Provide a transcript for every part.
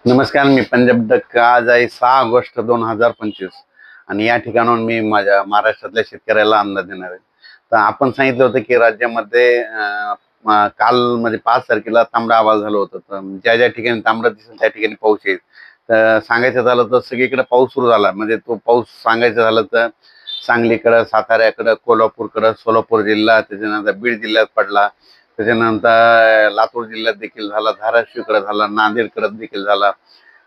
नमस्कार, मी पंजाब डक. आज आहे 6 ऑगस्ट 2025 आणि या ठिकाणाहून मी माझ्या महाराष्ट्रातल्या शेतकऱ्याला अंदाज देणार आहे. तर आपण सांगितलं होतं की राज्यामध्ये काल म्हणजे 5 तारखेला तांबडा आभाळ झालं होतं. तर ज्या ज्या ठिकाणी तांबडं दिसेल त्या ठिकाणी पाऊस येईल. तर सांगायचं झालं तर सगळीकडे पाऊस सुरू झाला. म्हणजे तो पाऊस सांगायचं झालं तर सांगलीकडं, साताऱ्याकडं, कोल्हापूरकडं, सोलापूर जिल्हा, त्याच्यानंतर बीड जिल्ह्यात पडला. त्याच्यानंतर लातूर जिल्ह्यात देखील झाला, धाराशिवकडे झाला, नांदेडकडे देखील झाला.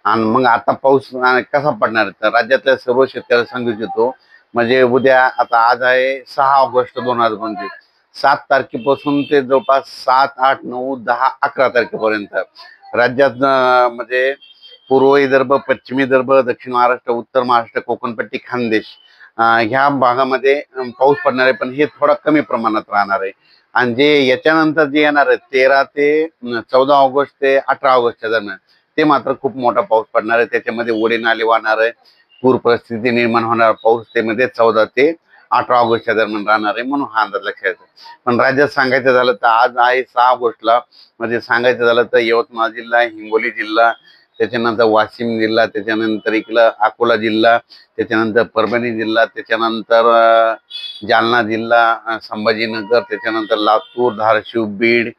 आणि मग आता पाऊस कसा पडणार तर राज्यातल्या सर्व शेतकऱ्याला सांगू इच्छितो. म्हणजे उद्या, आता आज आहे 6 ऑगस्ट 2025, 7 तारखेपासून ते जवळपास 7, 8, 9, 10, 11 तारखेपर्यंत राज्यात म्हणजे पूर्व विदर्भ, पश्चिम विदर्भ, दक्षिण महाराष्ट्र, उत्तर महाराष्ट्र, कोकणपट्टी, खानदेश ह्या भागामध्ये पाऊस पडणार आहे. पण हे थोडा कमी प्रमाणात राहणार आहे. आणि जे याच्यानंतर जे येणार आहे 13 ते 14 ऑगस्ट ते 18 ऑगस्टच्या दरम्यान, ते मात्र खूप मोठा पाऊस पडणार आहे. त्याच्यामध्ये ओढे नाले वाहणार आहे, पूर परिस्थिती निर्माण होणार. पाऊस त्यामध्ये 14 ते 18 ऑगस्टच्या दरम्यान राहणार आहे, म्हणून हा अंदाज लक्षात येतो. पण राज्यात सांगायचं झालं तर आज आहे 6 ऑगस्टला, म्हणजे सांगायचं झालं तर यवतमाळ जिल्हा, हिंगोली जिल्हा, त्याच्यानंतर वाशिम जिल्हा, त्याच्यानंतर इकडं अकोला जिल्हा, त्याच्यानंतर परभणी जिल्हा, त्याच्यानंतर जालना जिल्हा, संभाजीनगर, त्याच्यानंतर लातूर, धाराशिव, बीड,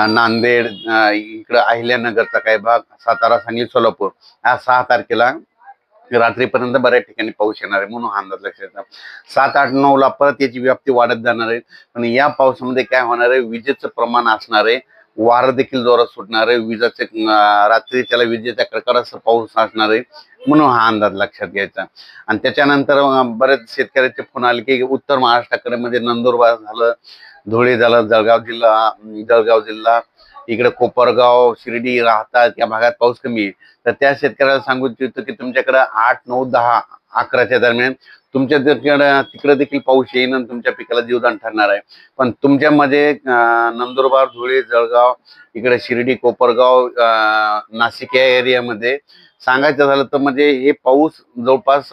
नांदेड, इकडं अहिल्यानगरचा काही भाग, सातारा, सांगली, सोलापूर, ह्या 6 तारखेला रात्रीपर्यंत बऱ्याच ठिकाणी पाऊस येणार आहे, म्हणून हा अंदाज लक्षात येतो. 7, 8, 9ला परत याची व्याप्ती वाढत जाणार आहे. पण या पावसामध्ये काय होणार आहे, विजेचं प्रमाण असणार आहे, वारं देखील जोरात सुटणार आहे, विजेचे रात्री त्याला विजेच्या कडकडासह पाऊस असणार आहे, म्हणून हा अंदाज लक्षात घ्यायचा. आणि त्याच्यानंतर बरेच शेतकऱ्याचे फोन आले की उत्तर महाराष्ट्राकडे म्हणजे नंदुरबार झालं, धुळे झालं, जळगाव जिल्हा, इकडे कोपरगाव, शिर्डी राहतात या भागात पाऊस कमी आहे. तर त्या शेतकऱ्याला सांगू इच्छितो की तुमच्याकडे 8, 9, 10, 11च्या दरम्यान तुमच्या तिकडे देखील पाऊस येईल आणि तुमच्या पिकाला जीवदान ठरणार आहे. पण तुमच्यामध्ये नंदुरबार, धुळे, जळगाव, इकडे शिर्डी, कोपरगाव, नाशिक या एरियामध्ये सांगायचं झालं तर म्हणजे हे पाऊस जवळपास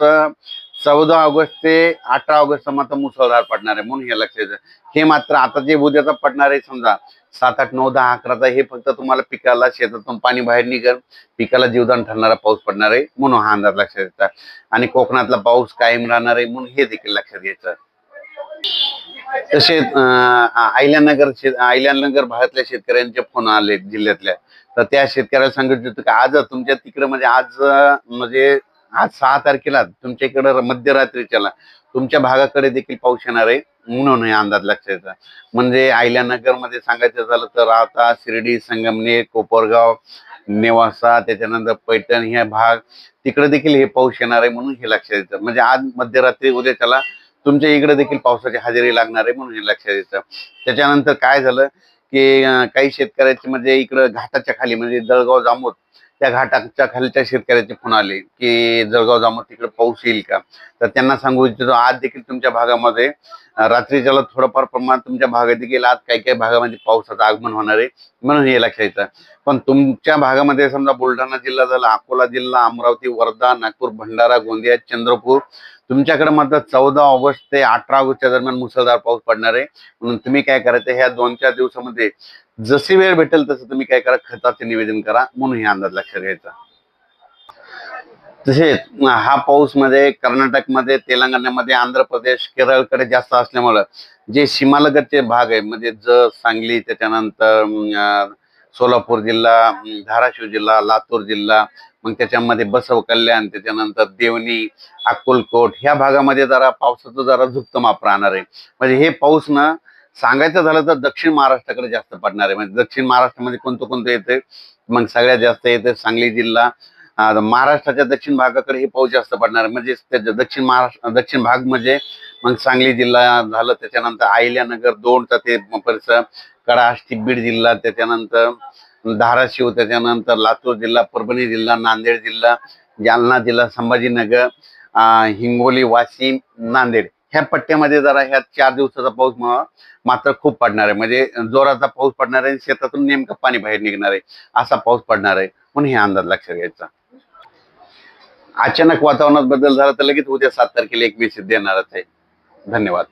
14 ऑगस्ट ते 18 ऑगस्ट मात्र मुसळधार पडणार आहे, म्हणून हे लक्षात घ्या. हे मात्र आता जे उद्याचा पडणार आहे समजा 7, 8, 9, 10, 11चा, हे फक्त तुम्हाला पिकाला शेतातून पाणी बाहेर निघेल, पिकाला जीवदान ठरणारा पाऊस पडणार आहे, म्हणून हा अंदाज लक्षात घ्यायचा. आणि कोकणातला पाऊस कायम राहणार आहे, म्हणून हे देखील लक्षात घ्यायचं. तसेच अहिल्यानगर भागातल्या शेतकऱ्यांचे फोन आले जिल्ह्यातल्या. तर त्या शेतकऱ्याला सांगितलं होतं की आज तुमच्या तिकडे म्हणजे आज 6 तारखेला तुमच्या इकडं मध्यरात्रीच्याला तुमच्या भागाकडे देखील पाऊस येणार आहे, म्हणून हे अंदाज लक्षात येतात. म्हणजे अहिल्यानगर मध्ये सांगायचं झालं तर राहता, शिर्डी, संगमनेर, कोपरगाव, नेवासा, त्याच्यानंतर पैठण ह्या भाग, तिकडे देखील हे पाऊस येणार आहे, म्हणून हे लक्षात येतं. म्हणजे आज मध्यरात्री उद्या त्याला तुमच्या इकडे देखील पावसाची हजेरी लागणार आहे, म्हणून हे लक्षात येतं. त्याच्यानंतर काय झालं की काही शेतकऱ्याचे म्हणजे इकडं घाटाच्या खाली म्हणजे जळगाव जामोद, त्या घाटाच्या खालच्या शेतकऱ्याचे फोन आले की जळगाव जामोद तिकडे पाऊस येईल का. तर त्यांना सांगू इच्छितो आज देखील तुमच्या भागामध्ये रात्रीच्याला थोडंफार प्रमाणात तुमच्या भागात देखील आज काही काही भागामध्ये पावसाचं आगमन होणार आहे, म्हणून हे लक्षात येतं. पण तुमच्या भागामध्ये समजा बुलढाणा जिल्हा झाला, अकोला जिल्हा, अमरावती, वर्धा, नागपूर, भंडारा, गोंदिया, चंद्रपूर, तुमच्याकडे मात्र 14 ऑगस्ट ते 18 ऑगस्टच्या दरम्यान मुसळधार पाऊस पडणार आहे. म्हणून तुम्ही काय करायचं, ह्या 2-4 दिवसामध्ये जशी वेळ भेटेल तसं तुम्ही काय करा, खताचे निवेदन करा, म्हणून हे अंदाज लक्षात घ्यायचा. तसेच हा पाऊस मध्ये कर्नाटकमध्ये, तेलंगणामध्ये, आंध्र प्रदेश, केरळकडे जास्त असल्यामुळं जे सीमालगतचे भाग आहे म्हणजे सांगली, त्याच्यानंतर सोलापूर जिल्हा, धाराशिव जिल्हा, लातूर जिल्हा, मग त्याच्यामध्ये बसव कल्याण, त्याच्यानंतर देवणी, अक्कलकोट ह्या भागामध्ये जरा पावसाचं जरा झुकतं माप राहणार आहे. म्हणजे हे पाऊस ना सांगायचं झालं तर दक्षिण महाराष्ट्राकडे जास्त पडणार आहे. म्हणजे दक्षिण महाराष्ट्रामध्ये कोणतं कोणतं येते, मग सगळ्यात जास्त येते सांगली जिल्हा. महाराष्ट्राच्या दक्षिण भागाकडे हे पाऊस जास्त पडणार आहे. म्हणजे दक्षिण भाग म्हणजे मग सांगली जिल्हा झालं, त्याच्यानंतर अहिल्यानगर, दोनचा ते परिसर, कडाष्टी, बीड जिल्हा, त्याच्यानंतर धाराशिव, त्याच्यानंतर लातूर जिल्हा, परभणी जिल्हा, नांदेड जिल्हा, जालना जिल्हा, संभाजीनगर, हिंगोली, वाशिम, नांदेड ह्या पट्ट्यामध्ये जरा ह्या 4 दिवसाचा पाऊस मात्र खूप पडणार आहे. म्हणजे जोराचा पाऊस पडणार आहे, शेतातून नेमकं पाणी बाहेर निघणार आहे असा पाऊस पडणार आहे, म्हणून हे अंदाज लक्षात घ्यायचा. अचानक वातावरणात बदल झाला तर लगेच उद्या 7 तारखेला एक मेसेज देणारच आहे. धन्यवाद.